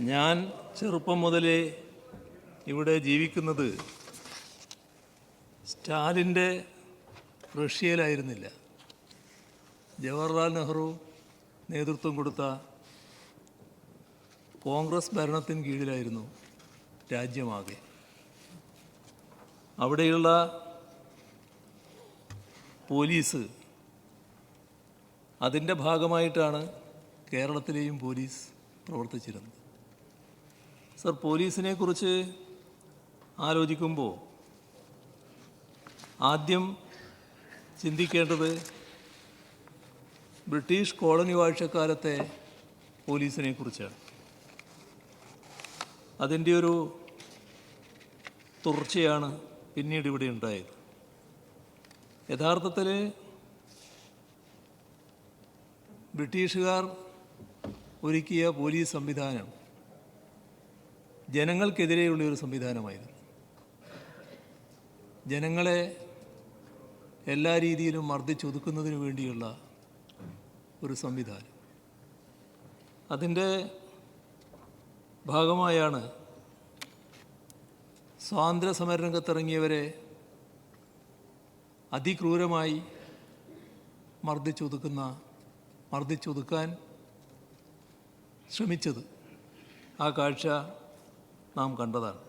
ഞാൻ ചെറുപ്പം മുതലേ ഇവിടെ ജീവിക്കുന്നത് സ്റ്റാലിൻ്റെ റഷ്യയിലായിരുന്നില്ല. ജവഹർലാൽ നെഹ്റു നേതൃത്വം കൊടുത്ത കോൺഗ്രസ് ഭരണത്തിന് കീഴിലായിരുന്നു രാജ്യമാകെ. അവിടെയുള്ള പോലീസ് അതിൻ്റെ ഭാഗമായിട്ടാണ് കേരളത്തിലെയും പോലീസ് പ്രവർത്തിച്ചിരുന്നത്. സർ, പോലീസിനെ കുറിച്ച് ആലോചിക്കുമ്പോൾ ആദ്യം ചിന്തിക്കേണ്ടത് ബ്രിട്ടീഷ് കോളനി വാഴ്ചക്കാലത്തെ പോലീസിനെ കുറിച്ചാണ്. അതിൻ്റെ ഒരു തുടർച്ചയാണ് പിന്നീട് ഇവിടെ ഉണ്ടായത്. യഥാർത്ഥത്തിൽ ബ്രിട്ടീഷുകാർ ഒരുക്കിയ പോലീസ് സംവിധാനം ജനങ്ങൾക്കെതിരെയുള്ളൊരു സംവിധാനമായിരുന്നു. ജനങ്ങളെ എല്ലാ രീതിയിലും മർദ്ദിച്ചൊതുക്കുന്നതിന് വേണ്ടിയുള്ള ഒരു സംവിധാനം. അതിൻ്റെ ഭാഗമായാണ് സ്വാതന്ത്ര്യ സമരരംഗത്തിറങ്ങിയവരെ അതിക്രൂരമായി മർദ്ദിച്ചൊതുക്കാൻ ശ്രമിച്ചത്. ആ കാഴ്ച നാം കണ്ടതാണ്.